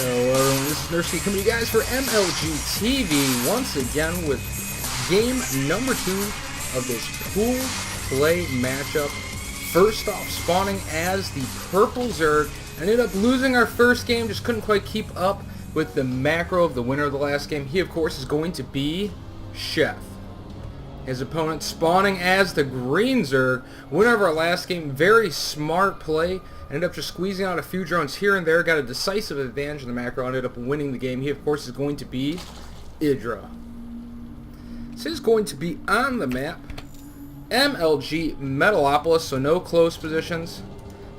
Hello everyone, this is Nursky coming to you guys for MLG TV once again with game number 2 of this pool play matchup. First off, spawning as the purple Zerg. Ended up losing our first game, just couldn't quite keep up with the macro of the winner of the last game. He, of course, is going to be Sheth. His opponent spawning as the green Zerg. Winner of our last game, very smart play. Ended up just squeezing out a few drones here and there. Got a decisive advantage in the macro. Ended up winning the game. He, of course, is going to be Idra. This is going to be on the map MLG Metalopolis, so no close positions.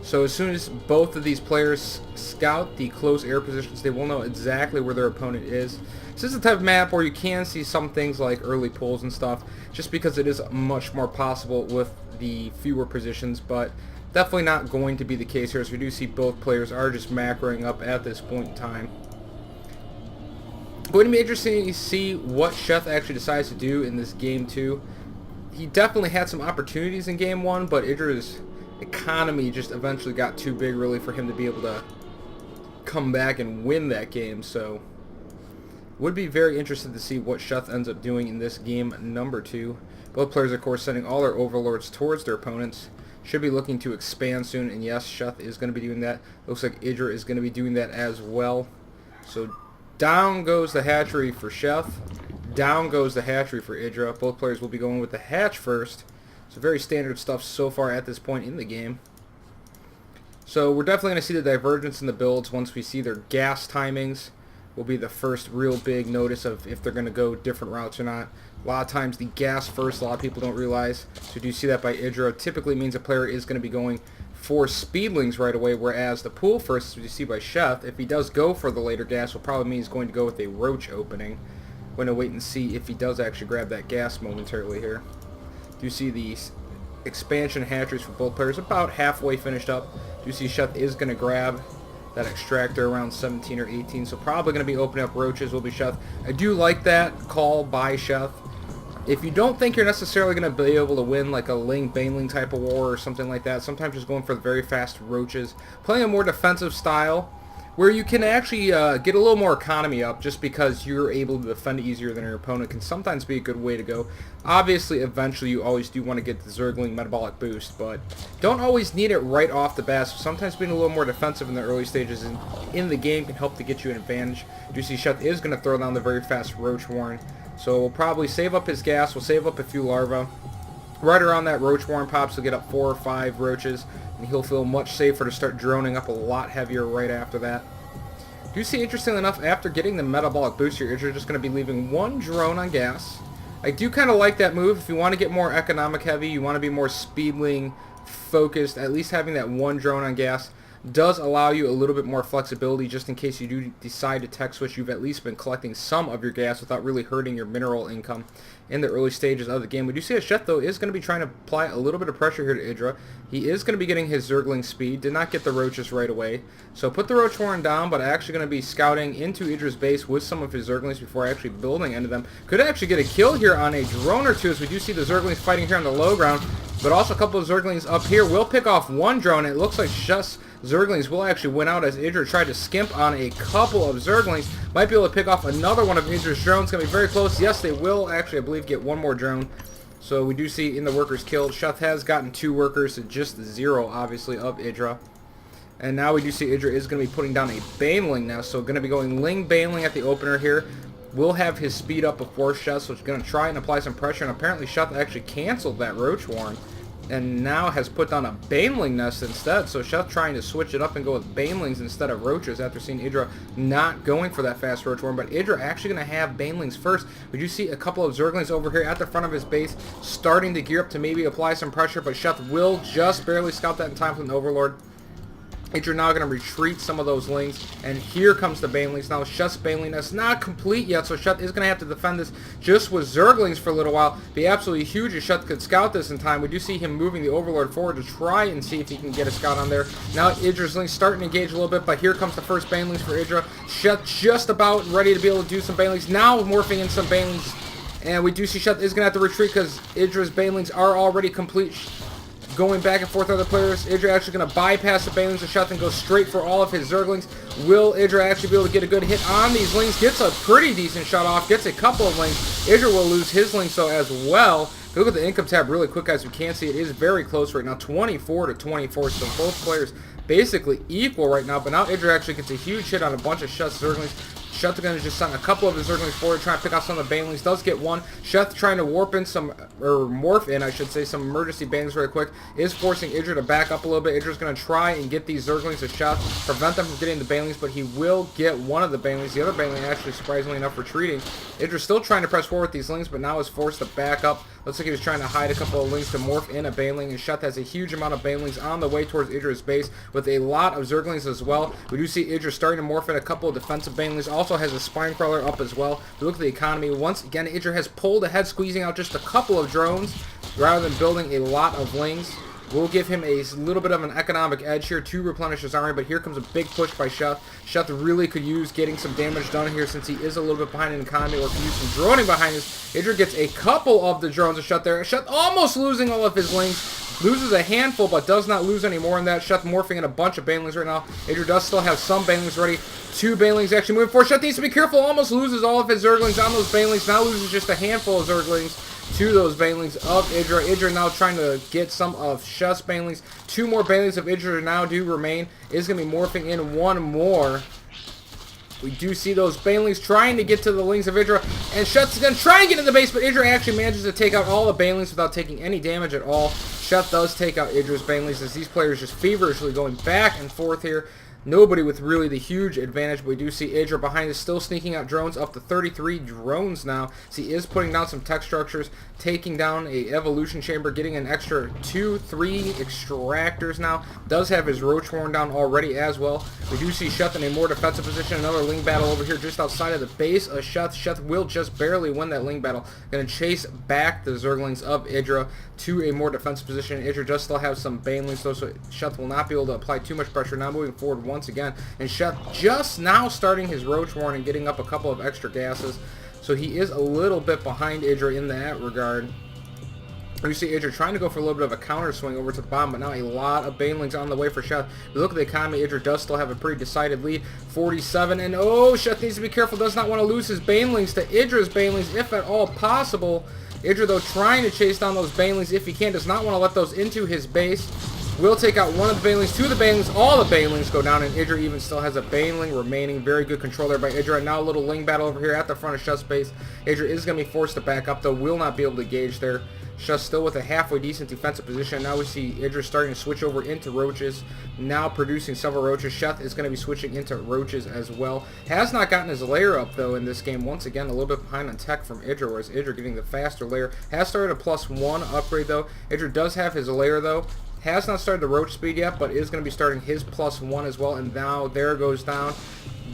So as soon as both of these players scout the close air positions, they will know exactly where their opponent is. This is the type of map where you can see some things like early pulls and stuff, just because it is much more possible with the fewer positions, but definitely not going to be the case here, as we do see both players are just macroing up at this point in time. Going to be interesting to see what Sheth actually decides to do in this game 2. He definitely had some opportunities in game 1, but Idra's economy just eventually got too big really for him to be able to come back and win that game. So would be very interested to see what Sheth ends up doing in this game number 2. Both players, of course, sending all their overlords towards their opponents. Should be looking to expand soon, and yes, Sheth is going to be doing that. Looks like Idra is going to be doing that as well. So down goes the hatchery for Sheth. Down goes the hatchery for Idra. Both players will be going with the hatch first. So very standard stuff so far at this point in the game. So we're definitely going to see the divergence in the builds once we see their gas timings. Will be the first real big notice of if they're going to go different routes or not. A lot of times the gas first, a lot of people don't realize. So you do see that by Idra. Typically means a player is going to be going for speedlings right away, whereas the pool first, as you see by Sheth, if he does go for the later gas, will probably mean he's going to go with a roach opening. We're going to wait and see if he does actually grab that gas momentarily here. You see the expansion hatcheries for both players about halfway finished up. You see Sheth is going to grab that extractor around 17 or 18, so probably going to be opening up roaches will be Sheth. I do like that call by Sheth. If you don't think you're necessarily going to be able to win like a Ling-Baneling type of war or something like that, sometimes just going for the very fast roaches, playing a more defensive style where you can actually get a little more economy up just because you're able to defend easier than your opponent can sometimes be a good way to go. Obviously, eventually you always do want to get the Zergling metabolic boost, but don't always need it right off the bat. So sometimes being a little more defensive in the early stages in the game can help to get you an advantage. You see Sheth is going to throw down the very fast Roach Warren, so we'll probably save up his gas, we'll save up a few larvae. Right around that Roach Warren pops, he'll get up 4 or 5 roaches, and he'll feel much safer to start droning up a lot heavier right after that. Do you see, interestingly enough, after getting the metabolic boost here, you're just going to be leaving 1 drone on gas. I do kind of like that move. If you want to get more economic heavy, you want to be more speedling focused, at least having that 1 drone on gas does allow you a little bit more flexibility just in case you do decide to tech switch. You've at least been collecting some of your gas without really hurting your mineral income in the early stages of the game. We do see that Sheth, though, is going to be trying to apply a little bit of pressure here to Idra. He is going to be getting his Zergling speed. Did not get the roaches right away. So put the Roach Warren down, but actually going to be scouting into Idra's base with some of his Zerglings before actually building into them. Could actually get a kill here on a drone or two, as we do see the Zerglings fighting here on the low ground. But also a couple of Zerglings up here will pick off 1 drone. It looks like Sheth's Zerglings will actually win out as Idra tried to skimp on a couple of Zerglings. Might be able to pick off another one of Idra's drones. Going to be very close. Yes, they will actually, I believe, get 1 more drone. So we do see in the workers killed. Sheth has gotten 2 workers to just 0, obviously, of Idra. And now we do see Idra is going to be putting down a Baneling now. So going to be going Ling-Baneling at the opener here. Will have his speed up before Sheth, so it's going to try and apply some pressure. And apparently Sheth actually canceled that Roach Warren and now has put down a Baneling nest instead. So Sheth trying to switch it up and go with Banelings instead of Roaches after seeing Idra not going for that fast Roach Warren. But Idra actually going to have Banelings first. We do see a couple of Zerglings over here at the front of his base starting to gear up to maybe apply some pressure, but Sheth will just barely scout that in time from the Overlord. Idra now going to retreat some of those Lings, and here comes the Banelings. Now Sheth's Baneling nest not complete yet, so Sheth is going to have to defend this just with Zerglings for a little while. Be absolutely huge if Sheth could scout this in time. We do see him moving the Overlord forward to try and see if he can get a scout on there. Now Idra's Lings starting to engage a little bit, but here comes the first Banelings for Idra. Sheth just about ready to be able to do some Banelings. Now morphing in some Banelings, and we do see Sheth is going to have to retreat because Idra's Banelings are already complete. going back and forth with other players. Idra actually going to bypass the banelings of Sheth and go straight for all of his Zerglings. Will Idra actually be able to get a good hit on these Lings? Gets a pretty decent shot off. Gets a couple of Lings. Idra will lose his Lings so as well. Look at the income tab really quick, guys. We can see it is very close right now, 24 to 24. So both players basically equal right now. But now Idra actually gets a huge hit on a bunch of Sheth's Zerglings. Sheth going to just send a couple of his Zerglings forward, trying to pick out some of the banelings. Does get one. Sheth trying to warp in some, or morph in, I should say, some emergency banelings really quick. Is forcing Idra to back up a little bit. Idra's going to try and get these Zerglings to Sheth, prevent them from getting the banelings, but he will get one of the banelings. The other baneling actually, surprisingly enough, retreating. Idra's still trying to press forward with these Lings, but now is forced to back up. Looks like he was trying to hide a couple of Lings to morph in a baneling, and Sheth has a huge amount of banelings on the way towards Idra's base with a lot of Zerglings as well. We do see Idra starting to morph in a couple of defensive banelings. Also has a spine crawler up as well. We look at the economy. Once again, Idra has pulled ahead, squeezing out just a couple of drones rather than building a lot of Lings. Will give him a little bit of an economic edge here to replenish his army, but here comes a big push by Sheth. Sheth really could use getting some damage done here since he is a little bit behind in economy, or could use some droning behind us. Idra gets a couple of the drones of Sheth there. Sheth almost losing all of his Lings. Loses a handful, but does not lose any more than that. Sheth morphing in a bunch of banelings right now. Idra does still have some banelings ready. Two banelings actually moving forward. Sheth needs to be careful. Almost loses all of his Zerglings on those banelings. Now loses just a handful of Zerglings to those banelings of Idra. Idra now trying to get some of Sheth's banelings. Two more banelings of Idra now do remain. Is going to be morphing in one more. We do see those banelings trying to get to the Lings of Idra, and Sheth's going to try and get in the base, but Idra actually manages to take out all the banelings without taking any damage at all. Sheth does take out Idra's banelings as these players just feverishly going back and forth here. Nobody with really the huge advantage, but we do see Idra behind us still sneaking out drones, up to 33 drones now. So he is putting down some tech structures, taking down a evolution chamber, getting an extra 2-3 extractors now. Does have his roach horn down already as well. We do see Sheth in a more defensive position. Another Ling battle over here just outside of the base of Sheth. Sheth will just barely win that Ling battle. Going to chase back the Zerglings of Idra to a more defensive position. Idra does still have some banelings though, so Sheth will not be able to apply too much pressure. Now moving forward once again, and Sheth just now starting his roach horn and getting up a couple of extra gases, so he is a little bit behind Idra in that regard. You see Idra trying to go for a little bit of a counter swing over to the bottom, but now a lot of banelings on the way for Sheth. We look at the economy, Idra does still have a pretty decided lead, 47, and oh, Sheth needs to be careful, does not want to lose his banelings to Idra's banelings if at all possible. Idra though trying to chase down those banelings if he can, does not want to let those into his base. Will take out one of the banelings, two of the banelings, all the banelings go down, and Idra even still has a baneling remaining. Very good control there by Idra. And now a little Ling battle over here at the front of Sheth's base. Idra is going to be forced to back up though, will not be able to gauge there. Sheth still with a halfway decent defensive position. Now we see Idra starting to switch over into roaches. Now producing several roaches. Sheth is going to be switching into roaches as well. Has not gotten his lair up though in this game. Once again, a little bit behind on tech from Idra, whereas Idra getting the faster lair. Has started a +1 upgrade though. Idra does have his lair though. Has not started the roach speed yet, but is going to be starting his +1 as well. And now there goes down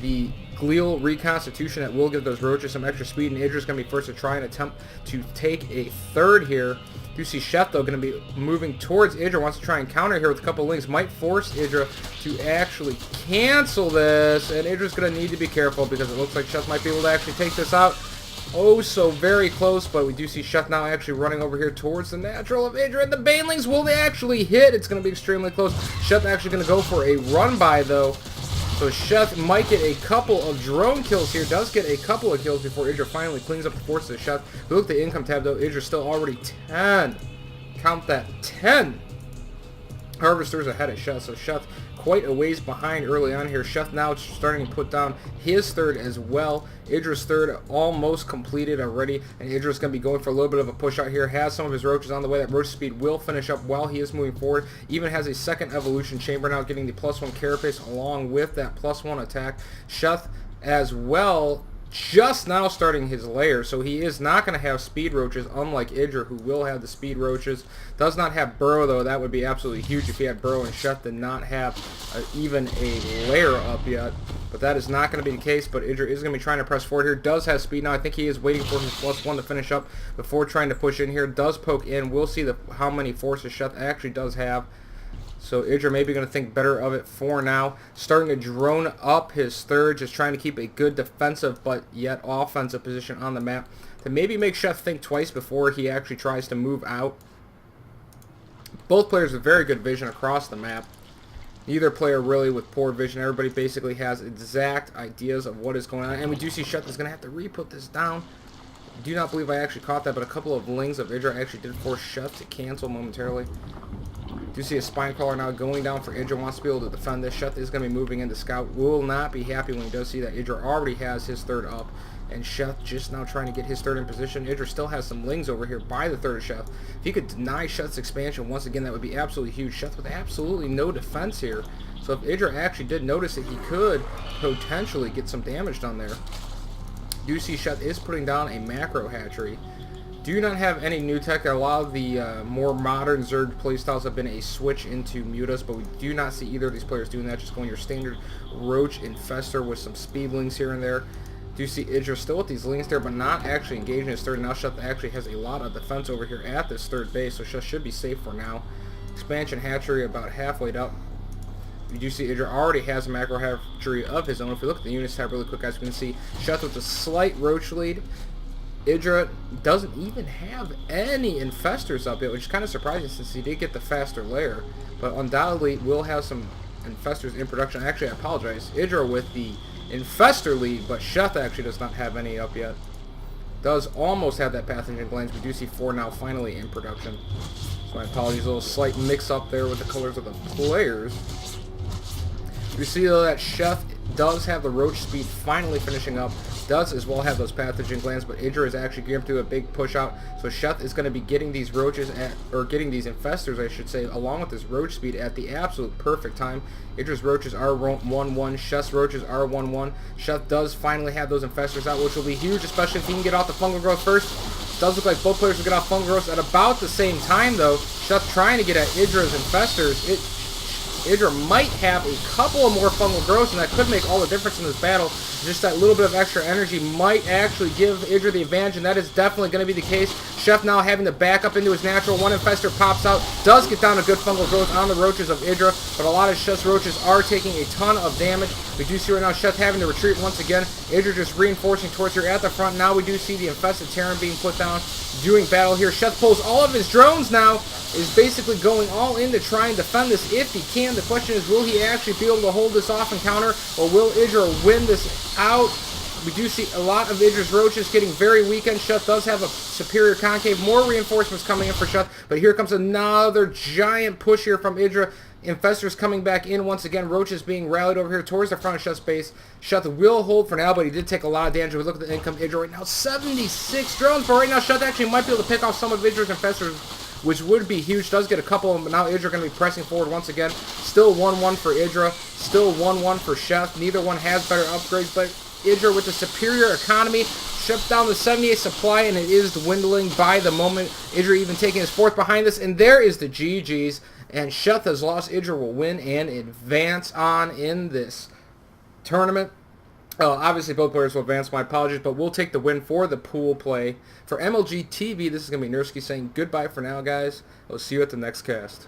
the glial reconstitution that will give those roaches some extra speed, and Idra's going to be first to try and attempt to take a third here. You see Sheth though going to be moving towards Idra, wants to try and counter here with a couple of Lings, might force Idra to actually cancel this, and Idra's going to need to be careful because it looks like Sheth might be able to actually take this out. Oh, so very close, but we do see Sheth now actually running over here towards the natural of Idra, and the banelings, will they actually hit? It's going to be extremely close. Sheth actually going to go for a run-by though. So Sheth might get a couple of drone kills here. Does get a couple of kills before Idra finally cleans up the forces of Sheth. We look at the income tab though. Idra's still already 10. Count that, 10 harvesters ahead of Sheth. So Sheth quite a ways behind early on here. Sheth now starting to put down his third as well. Idra's third almost completed already, and Idra's going to be going for a little bit of a push out here. Has some of his roaches on the way. That roach speed will finish up while he is moving forward. Even has a second evolution chamber now, getting the +1 carapace along with that +1 attack. Sheth as well just now starting his lair, so he is not going to have speed roaches unlike Idra, who will have the speed roaches. Does not have burrow though. That would be absolutely huge if he had burrow, and Sheth did not have even a lair up yet, but that is not going to be the case. But Idra is going to be trying to press forward here. Does have speed now. I think he is waiting for his +1 to finish up before trying to push in here. Does poke in. We'll see how many forces Sheth actually does have. So Idra maybe going to think better of it for now. Starting to drone up his third, just trying to keep a good defensive but yet offensive position on the map to maybe make Sheth think twice before he actually tries to move out. Both players with very good vision across the map. Neither player really with poor vision. Everybody basically has exact ideas of what is going on. And we do see Sheth is going to have to re-put this down. I do not believe I actually caught that, but a couple of lings of Idra actually did force Sheth to cancel momentarily. Do see a spine crawler now going down for Idra. Wants to be able to defend this. Sheth is going to be moving into scout. Will not be happy when he does see that Idra already has his third up. And Sheth just now trying to get his third in position. Idra still has some lings over here by the third of Sheth. If he could deny Sheth's expansion once again, that would be absolutely huge. Sheth with absolutely no defense here. So if Idra actually did notice it, he could potentially get some damage done there. Do see Sheth is putting down a macro hatchery. Do not have any new tech. A lot of the more modern Zerg playstyles have been a switch into Mutas, but we do not see either of these players doing that. Just going your standard Roach Infestor with some speedlings here and there. Do see Idra still with these lings there, but not actually engaging his third. Now Sheth actually has a lot of defense over here at this third base, so Sheth should be safe for now. Expansion hatchery about halfway up. You do see Idra already has a macro hatchery of his own. If we look at the units tab really quick, guys, we can see Sheth with a slight Roach lead. Idra doesn't even have any infestors up yet, which is kind of surprising since he did get the faster layer, but undoubtedly will have some infestors in production. Actually, I apologize. Idra with the infestor lead, but Sheth actually does not have any up yet. Does almost have that pathogen glands. We do see 4 now finally in production. So my apologies, a little slight mix up there with the colors of the players. We see though that Sheth does have the Roach speed finally finishing up. Does as well have those pathogen glands, but Idra is actually gearing through a big push out. So Sheth is going to be getting these roaches or getting these infestors, I should say, along with this Roach speed at the absolute perfect time. Idra's roaches are 1-1. Sheth's roaches are 1-1. Sheth does finally have those infestors out, which will be huge, especially if he can get off the fungal growth first. Does look like both players will get off fungal growth at about the same time, though. Sheth trying to get at Idra's infestors. Idra might have a couple of more fungal growths, and that could make all the difference in this battle. Just that little bit of extra energy might actually give Idra the advantage, and that is definitely going to be the case. Sheth now having to back up into his natural. One infestor pops out, does get down a good fungal growth on the roaches of Idra, but a lot of Sheth's roaches are taking a ton of damage. We do see right now Sheth having to retreat once again. Idra just reinforcing towards here at the front. Now we do see the infested Terran being put down, doing battle here. Sheth pulls all of his drones now, is basically going all in to try and defend this if he can. The question is, will he actually be able to hold this off and counter, or will Idra win this out? We do see a lot of Idra's roaches getting very weakened. Sheth does have a superior concave. More reinforcements coming in for Sheth, but here comes another giant push here from Idra. Infestors coming back in once again. Roaches being rallied over here towards the front of Sheth's base. Sheth will hold for now, but he did take a lot of damage. We look at the income. Idra right now, 76 drones, but right now Sheth actually might be able to pick off some of Idra's infestors, which would be huge. Does get a couple of them, but now Idra going to be pressing forward once again. Still 1-1 for Idra. Still 1-1 for Sheth. Neither one has better upgrades, but Idra with the superior economy shipped down the 78 supply, and it is dwindling by the moment. Idra even taking his fourth behind this, and there is the GG's. And Sheth has lost. Idra will win and advance on in this tournament. Obviously, both players will advance. My apologies, but we'll take the win for the pool play. For MLG TV, this is going to be Nursky saying goodbye for now, guys. We'll see you at the next cast.